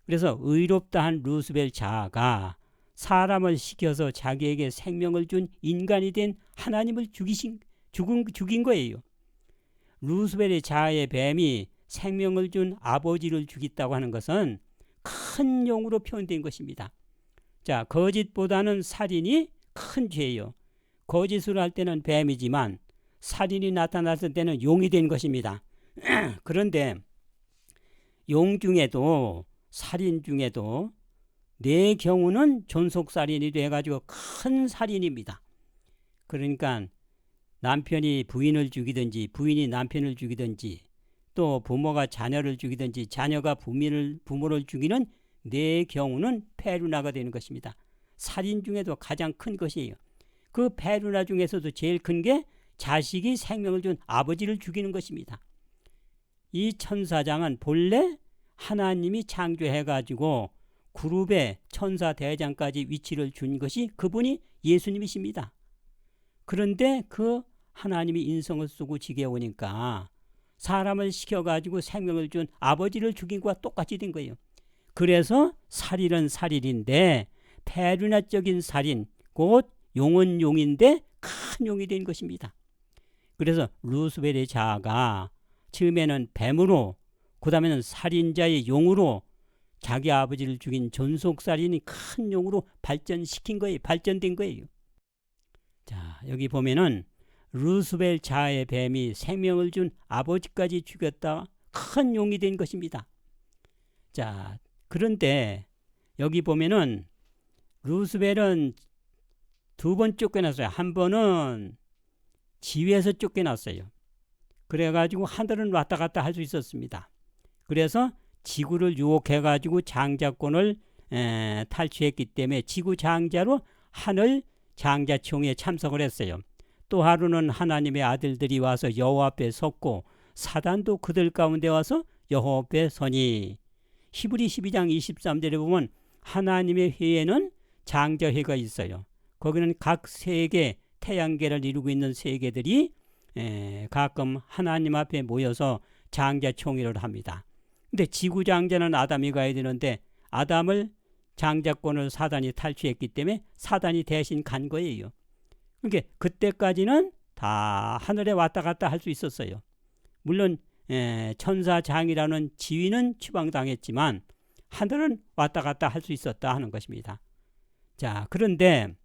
그래서 의롭다 한 루스벨 자아가 사람을 시켜서 자기에게 생명을 준 인간이 된 하나님을 죽인 거예요. 루스벨의 자아의 뱀이 생명을 준 아버지를 죽였다고 하는 것은 큰 용으로 표현된 것입니다. 자, 거짓보다는 살인이 큰 죄예요. 거짓을 할 때는 뱀이지만 살인이 나타났을 때는 용이 된 것입니다. 그런데 용 중에도 살인 중에도 내 경우는 존속살인이 돼가지고 큰 살인입니다. 그러니까 남편이 부인을 죽이든지 부인이 남편을 죽이든지 또 부모가 자녀를 죽이든지 자녀가 부모를 죽이는 내 경우는 페루나가 되는 것입니다. 살인 중에도 가장 큰 것이에요. 그 페루나 중에서도 제일 큰 게 자식이 생명을 준 아버지를 죽이는 것입니다. 이 천사장은 본래 하나님이 창조해가지고 그룹의 천사 대장까지 위치를 준 것이 그분이 예수님이십니다. 그런데 그 하나님이 인성을 쓰고 지게 오니까 사람을 시켜가지고 생명을 준 아버지를 죽인 것과 똑같이 된 거예요. 그래서 살인은 살인인데 페루나적인 살인, 곧 용은 용인데 큰 용이 된 것입니다. 그래서 루스벨의 자아가 처음에는 뱀으로, 그 다음에는 살인자의 용으로 자기 아버지를 죽인 존속살인이 큰 용으로 발전시킨 거예요. 발전된 거예요. 자, 여기 보면은 루스벨 자아의 뱀이 생명을 준 아버지까지 죽였다 큰 용이 된 것입니다. 자, 그런데 여기 보면은 루스벨은 두 번 쫓겨났어요. 한 번은 지위에서 쫓겨났어요. 그래가지고 하늘은 왔다 갔다 할 수 있었습니다. 그래서 지구를 유혹해가지고 장자권을 탈취했기 때문에 지구 장자로 하늘 장자총회에 참석을 했어요. 또 하루는 하나님의 아들들이 와서 여호와 앞에 섰고 사단도 그들 가운데 와서 여호와 앞에 서니. 히브리 12장 23절에 보면 하나님의 회에는 장자회가 있어요. 거기는 각 세계, 태양계를 이루고 있는 세계들이 가끔 하나님 앞에 모여서 장자총회를 합니다. 근데 지구 장자는 아담이 가야 되는데 아담을 장자권을 사단이 탈취했기 때문에 사단이 대신 간 거예요. 그러니까 그때까지는 다 하늘에 왔다 갔다 할 수 있었어요. 물론 천사장이라는 지위는 추방당했지만 하늘은 왔다 갔다 할 수 있었다 하는 것입니다. 자, 그런데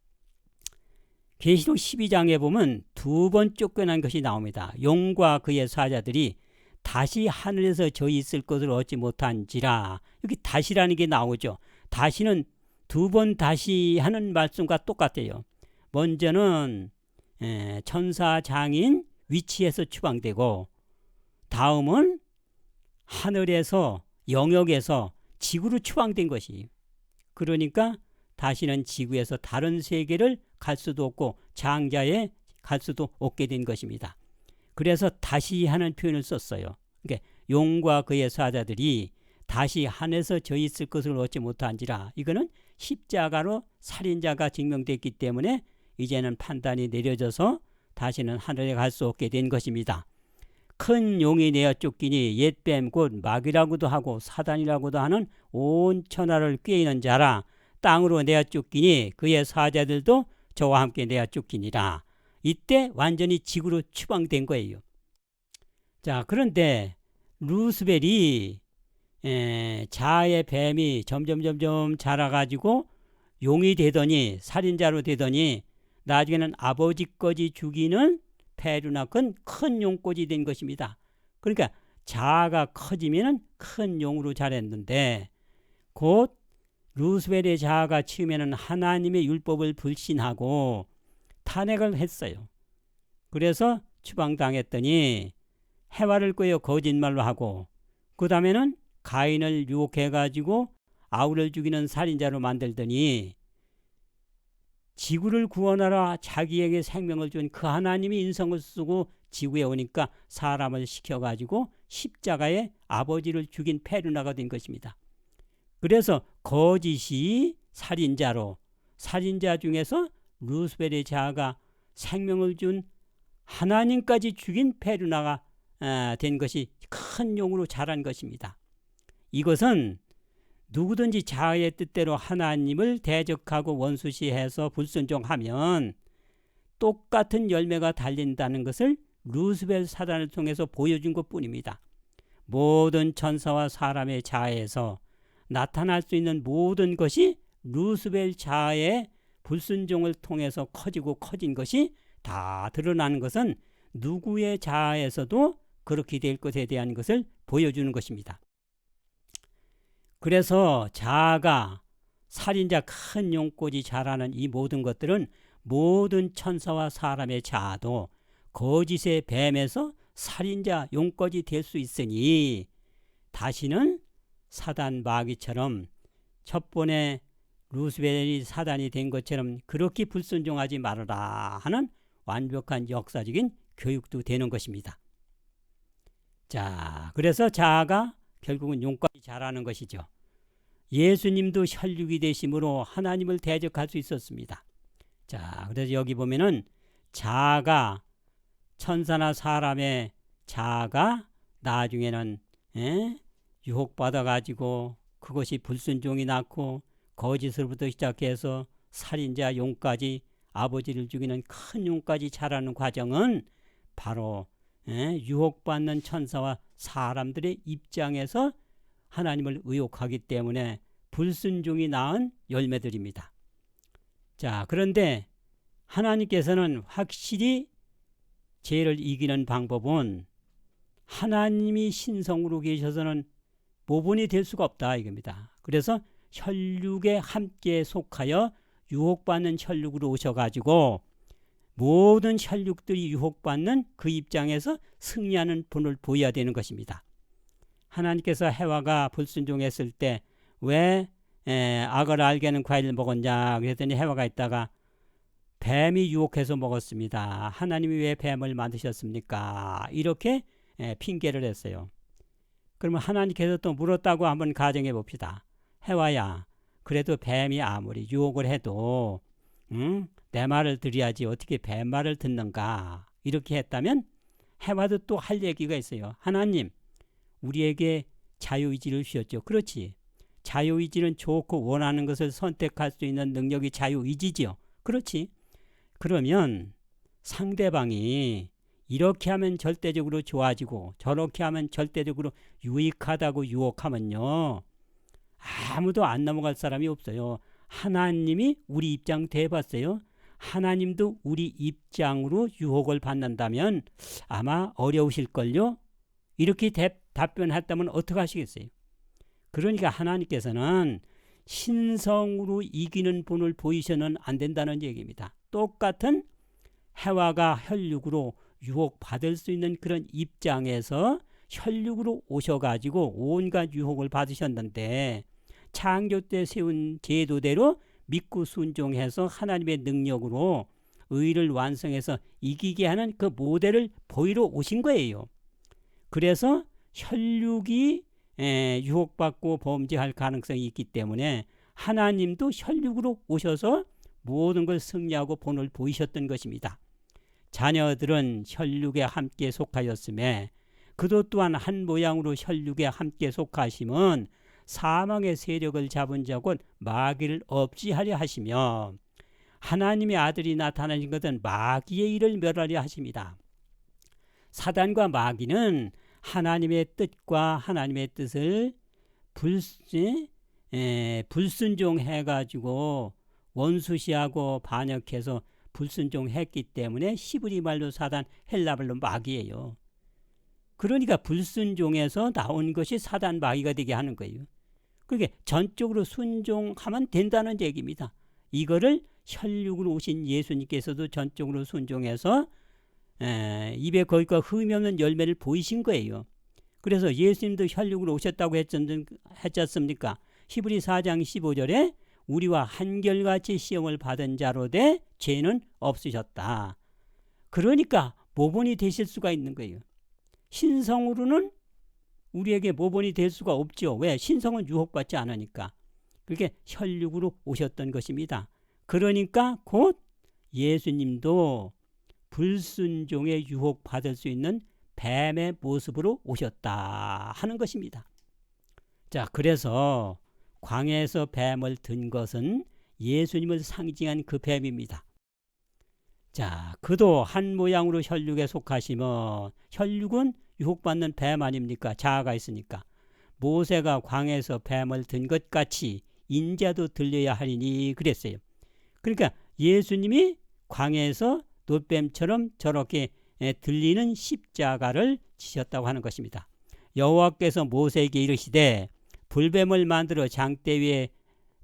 계시록 12장에 보면 두 번 쫓겨난 것이 나옵니다. 용과 그의 사자들이 다시 하늘에서 저 있을 것을 얻지 못한지라. 여기 다시라는 게 나오죠. 다시는 두 번 다시 하는 말씀과 똑같아요. 먼저는 천사장인 위치에서 추방되고 다음은 하늘에서 영역에서 지구로 추방된 것이. 그러니까 다시는 지구에서 다른 세계를 갈 수도 없고 장자에 갈 수도 없게 된 것입니다. 그래서 다시 하는 표현을 썼어요. 그러니까 용과 그의 사자들이 다시 하늘에서 저 있을 것을 얻지 못한지라. 이거는 십자가로 살인자가 증명됐기 때문에 이제는 판단이 내려져서 다시는 하늘에 갈 수 없게 된 것입니다. 큰 용이 내어 쫓기니 옛뱀 곧 마귀라고도 하고 사단이라고도 하는 온 천하를 꾀이는 자라. 땅으로 내어 쫓기니 그의 사자들도 저와 함께 내어 쫓기니라. 이때 완전히 지구로 추방된 거예요. 자, 그런데 루스벨이 자아의 뱀이 점점 자라가지고 용이 되더니 살인자로 되더니 나중에는 아버지까지 죽이는 페루나건 큰 용꼬지 된 것입니다. 그러니까 자아가 커지면 큰 용으로 자랐는데 곧 루스벨의 자아가 처음에는 하나님의 율법을 불신하고 탄핵을 했어요. 그래서 추방당했더니 해와를 꾀어 거짓말로 하고 그 다음에는 가인을 유혹해가지고 아우를 죽이는 살인자로 만들더니 지구를 구원하라 자기에게 생명을 준 그 하나님이 인성을 쓰고 지구에 오니까 사람을 시켜가지고 십자가에 아버지를 죽인 페르나가 된 것입니다. 그래서 거짓이 살인자 중에서 루스벨의 자아가 생명을 준 하나님까지 죽인 페르나가 된 것이 큰 용으로 자란 것입니다. 이것은 누구든지 자아의 뜻대로 하나님을 대적하고 원수시해서 불순종하면 똑같은 열매가 달린다는 것을 루스벨 사단을 통해서 보여준 것뿐입니다. 모든 천사와 사람의 자아에서 나타날 수 있는 모든 것이 루스벨 자아의 불순종을 통해서 커진 것이 다 드러나는 것은 누구의 자아에서도 그렇게 될 것에 대한 것을 보여주는 것입니다. 그래서 자아가 살인자 큰 용꼬지 자라는 이 모든 것들은 모든 천사와 사람의 자아도 거짓의 뱀에서 살인자 용꼬지 될 수 있으니 다시는 사단 마귀처럼 첫 번에 루스벨이 사단이 된 것처럼 그렇게 불순종하지 말아라 하는 완벽한 역사적인 교육도 되는 것입니다. 자, 그래서 자아가 결국은 용까지 자라는 것이죠. 예수님도 혈육이 되심으로 하나님을 대적할 수 있었습니다. 자, 그래서 여기 보면은 자아가 천사나 사람의 자아가 나중에는 유혹받아 가지고 그것이 불순종이 낳고 거짓으로부터 시작해서 살인자 용까지 아버지를 죽이는 큰 용까지 자라는 과정은 바로 유혹받는 천사와 사람들의 입장에서 하나님을 의혹하기 때문에 불순종이 낳은 열매들입니다. 자, 그런데 하나님께서는 확실히 죄를 이기는 방법은 하나님이 신성으로 계셔서는 모분이 될 수가 없다 이겁니다. 그래서 혈육에 함께 속하여 유혹받는 혈육으로 오셔가지고 모든 혈육들이 유혹받는 그 입장에서 승리하는 본을 보여야 되는 것입니다. 하나님께서 해와가 불순종했을 때 왜 악을 알게 하는 과일을 먹었냐 그랬더니 해와가 있다가 뱀이 유혹해서 먹었습니다. 하나님이 왜 뱀을 만드셨습니까? 이렇게 핑계를 했어요. 그러면 하나님께서 또 물었다고 한번 가정해 봅시다. 해와야, 그래도 뱀이 아무리 유혹을 해도 내 말을 들어야지 어떻게 뱀 말을 듣는가 이렇게 했다면 해와도 또 할 얘기가 있어요. 하나님, 우리에게 자유의지를 주셨죠. 그렇지. 자유의지는 좋고 원하는 것을 선택할 수 있는 능력이 자유의지지요. 그렇지. 그러면 상대방이 이렇게 하면 절대적으로 좋아지고 저렇게 하면 절대적으로 유익하다고 유혹하면요, 아무도 안 넘어갈 사람이 없어요. 하나님이 우리 입장 대봤어요. 하나님도 우리 입장으로 유혹을 받는다면 아마 어려우실걸요. 이렇게 답변했다면 어떻게 하시겠어요? 그러니까 하나님께서는 신성으로 이기는 본을 보이셔는 안 된다는 얘기입니다. 똑같은 해와가 혈육으로 유혹받을 수 있는 그런 입장에서 혈육으로 오셔가지고 온갖 유혹을 받으셨는데 창조 때 세운 제도대로 믿고 순종해서 하나님의 능력으로 의를 완성해서 이기게 하는 그 모델을 보이러 오신 거예요. 그래서 혈육이 유혹받고 범죄할 가능성이 있기 때문에 하나님도 혈육으로 오셔서 모든 걸 승리하고 본을 보이셨던 것입니다. 자녀들은 혈육에 함께 속하였음에 그도 또한 한 모양으로 혈육에 함께 속하심은 사망의 세력을 잡은 자 곧 마귀를 없이하려 하시며 하나님의 아들이 나타나신 것은 마귀의 일을 멸하려 하십니다. 사단과 마귀는 하나님의 뜻과 하나님의 뜻을 불순종해가지고 원수시하고 반역해서 불순종했기 때문에 히브리 말로 사단, 헬라 말로 마귀예요. 그러니까 불순종에서 나온 것이 사단 마귀가 되게 하는 거예요. 그게 전적으로 순종하면 된다는 얘기입니다. 이거를 혈육으로 오신 예수님께서도 전적으로 순종해서 입에 거기가 흠이 없는 열매를 보이신 거예요. 그래서 예수님도 혈육으로 오셨다고 했지 않습니까? 히브리 4장 15절에 우리와 한결같이 시험을 받은 자로되 죄는 없으셨다. 그러니까 모본이 되실 수가 있는 거예요. 신성으로는 우리에게 모본이 될 수가 없죠. 왜? 신성은 유혹받지 않으니까. 그게 혈육으로 오셨던 것입니다. 그러니까 곧 예수님도 불순종에 유혹받을 수 있는 뱀의 모습으로 오셨다 하는 것입니다. 자, 그래서 광야에서 뱀을 든 것은 예수님을 상징한 그 뱀입니다. 자, 그도 한 모양으로 혈육에 속하시면, 혈육은 유혹받는 뱀 아닙니까? 자아가 있으니까. 모세가 광야에서 뱀을 든 것 같이 인자도 들려야 하리니 그랬어요. 그러니까 예수님이 광야에서 놋뱀처럼 저렇게 들리는 십자가를 지셨다고 하는 것입니다. 여호와께서 모세에게 이르시되 불뱀을 만들어 장대 위에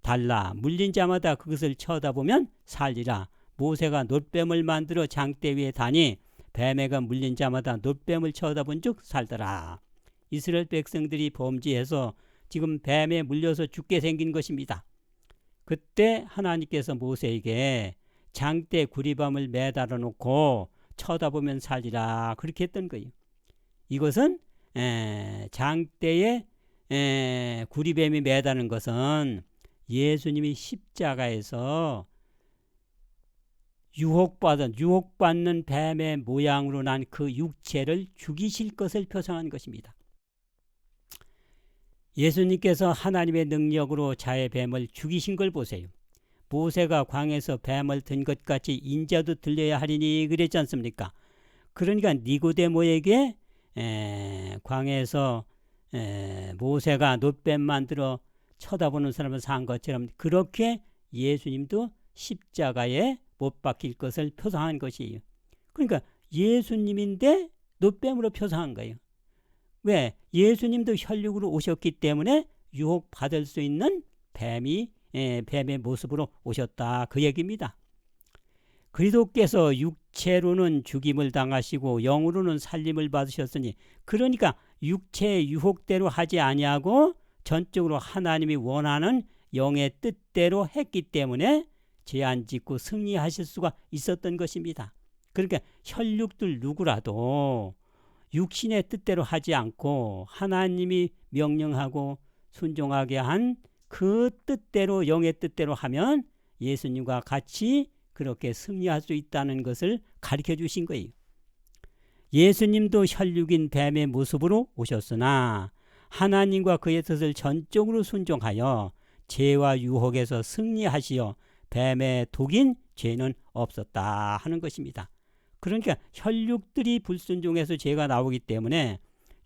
달라 물린 자마다 그것을 쳐다보면 살리라. 모세가 놋뱀을 만들어 장대 위에 다니 뱀에가 물린 자마다 놋뱀을 쳐다본 즉 살더라. 이스라엘 백성들이 범죄해서 지금 뱀에 물려서 죽게 생긴 것입니다. 그때 하나님께서 모세에게 장대 구리밤을 매달아 놓고 쳐다보면 살리라 그렇게 했던 거예요. 이것은 장대에 구리뱀이 매다는 것은 예수님이 십자가에서 유혹받는 뱀의 모양으로 난 그 육체를 죽이실 것을 표상한 것입니다. 예수님께서 하나님의 능력으로 자의 뱀을 죽이신 걸 보세요. 모세가 광야에서 뱀을 든 것 같이 인자도 들려야 하리니 그랬지 않습니까? 그러니까 니고데모에게 광야에서 모세가 놋뱀 만들어 쳐다보는 사람을 산 것처럼 그렇게 예수님도 십자가에 못 박힐 것을 표상한 것이에요. 그러니까 예수님인데 놋뱀으로 표상한 거예요. 왜? 예수님도 혈육으로 오셨기 때문에 유혹받을 수 있는 뱀의 모습으로 오셨다 그 얘기입니다. 그리스도께서 육체로는 죽임을 당하시고 영으로는 살림을 받으셨으니, 그러니까 육체의 유혹대로 하지 아니하고 전적으로 하나님이 원하는 영의 뜻대로 했기 때문에 죄 안 짓고 승리하실 수가 있었던 것입니다. 그러니까 혈육들 누구라도 육신의 뜻대로 하지 않고 하나님이 명령하고 순종하게 한 그 뜻대로, 영의 뜻대로 하면 예수님과 같이 그렇게 승리할 수 있다는 것을 가르쳐 주신 거예요. 예수님도 혈육인 뱀의 모습으로 오셨으나 하나님과 그의 뜻을 전적으로 순종하여 죄와 유혹에서 승리하시어 뱀의 독인 죄는 없었다 하는 것입니다. 그러니까 혈육들이 불순종해서 죄가 나오기 때문에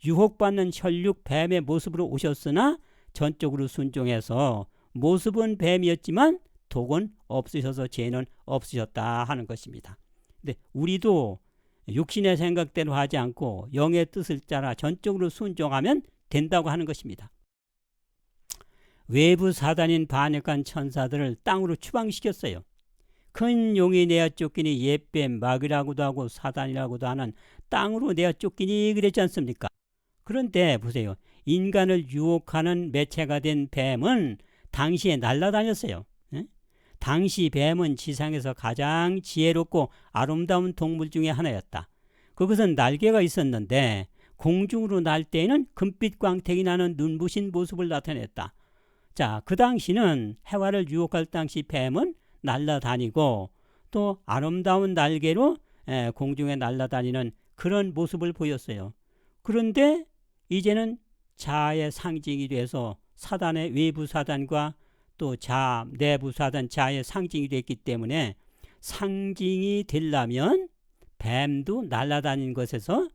유혹받는 혈육 뱀의 모습으로 오셨으나 전적으로 순종해서 모습은 뱀이었지만 독은 없으셔서 죄는 없으셨다 하는 것입니다. 근데 우리도 육신의 생각대로 하지 않고 영의 뜻을 따라 전적으로 순종하면 된다고 하는 것입니다. 외부 사단인 반역한 천사들을 땅으로 추방시켰어요. 큰 용이 내어 쫓기니 옛뱀 마귀라고도 하고 사단이라고도 하는 땅으로 내어 쫓기니 그랬지 않습니까? 그런데 보세요. 인간을 유혹하는 매체가 된 뱀은 당시에 날아다녔어요. 당시 뱀은 지상에서 가장 지혜롭고 아름다운 동물 중에 하나였다. 그것은 날개가 있었는데 공중으로 날 때에는 금빛 광택이 나는 눈부신 모습을 나타냈다. 자, 그 당시는 해와를 유혹할 당시 뱀은 날아다니고 또 아름다운 날개로 공중에 날아다니는 그런 모습을 보였어요. 그런데 이제는 자아의 상징이 돼서 사단의 외부 사단과 또 자아, 내부 사단, 자아의 상징이 됐기 때문에 상징이 되려면 뱀도 날아다니는 것에서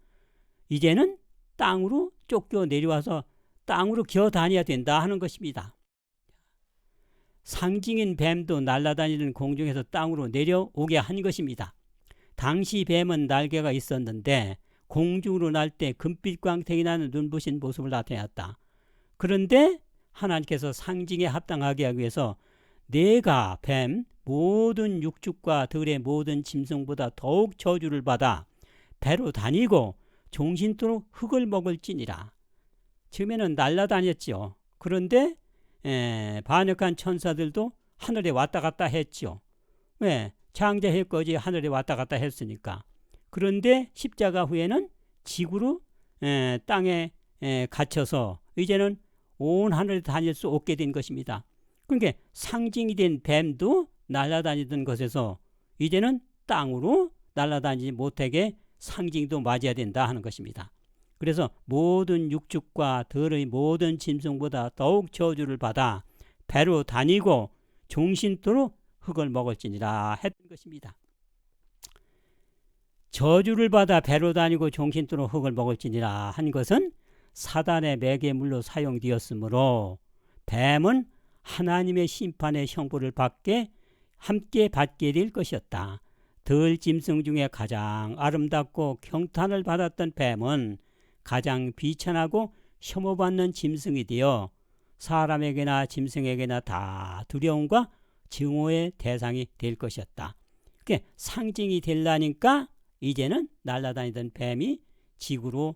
이제는 땅으로 쫓겨 내려와서 땅으로 기어 다녀야 된다 하는 것입니다. 상징인 뱀도 날아다니는 공중에서 땅으로 내려오게 한 것입니다. 당시 뱀은 날개가 있었는데 공중으로 날 때 금빛 광택이 나는 눈부신 모습을 나타냈다. 그런데 하나님께서 상징에 합당하게 하기 위해서 내가 뱀 모든 육축과 들의 모든 짐승보다 더욱 저주를 받아 배로 다니고 종신토록 흙을 먹을지니라. 처음에는 날아다녔지요. 그런데 반역한 천사들도 하늘에 왔다 갔다 했지요. 왜? 창조했거지 하늘에 왔다 갔다 했으니까. 그런데 십자가 후에는 지구로 땅에 갇혀서 이제는 온 하늘에 다닐 수 없게 된 것입니다. 그러니까 상징이 된 뱀도 날아다니던 것에서 이제는 땅으로 날아다니지 못하게 상징도 맞아야 된다 하는 것입니다. 그래서 모든 육축과 들의 모든 짐승보다 더욱 저주를 받아 배로 다니고 종신토록 흙을 먹을지니라 했던 것입니다. 저주를 받아 배로 다니고 종신토록 흙을 먹을지니라 한 것은 사단의 매개물로 사용되었으므로 뱀은 하나님의 심판의 형벌을 함께 받게 될 것이었다. 들 짐승 중에 가장 아름답고 경탄을 받았던 뱀은 가장 비천하고 혐오받는 짐승이 되어 사람에게나 짐승에게나 다 두려움과 증오의 대상이 될 것이었다. 그게 상징이 되려니까 이제는 날아다니던 뱀이 지구로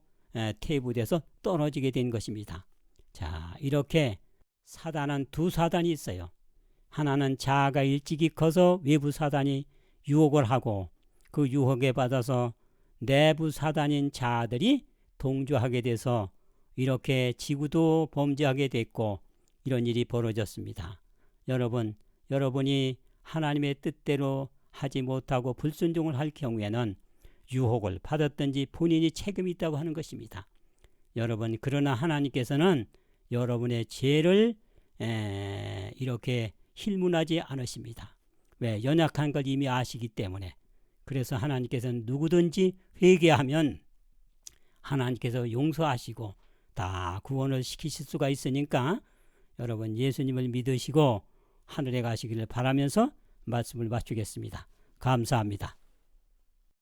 퇴부돼서 떨어지게 된 것입니다. 자, 이렇게 사단은 두 사단이 있어요. 하나는 자아가 일찍이 커서 외부 사단이 유혹을 하고 그 유혹에 받아서 내부 사단인 자아들이 동조하게 돼서 이렇게 지구도 범죄하게 됐고 이런 일이 벌어졌습니다. 여러분이 하나님의 뜻대로 하지 못하고 불순종을 할 경우에는 유혹을 받았든지 본인이 책임이 있다고 하는 것입니다. 여러분, 그러나 하나님께서는 여러분의 죄를 이렇게 힐문하지 않으십니다. 왜? 연약한 걸 이미 아시기 때문에. 그래서 하나님께서는 누구든지 회개하면 하나님께서 용서하시고 다 구원을 시키실 수가 있으니까 여러분 예수님을 믿으시고 하늘에 가시기를 바라면서 말씀을 마치겠습니다. 감사합니다.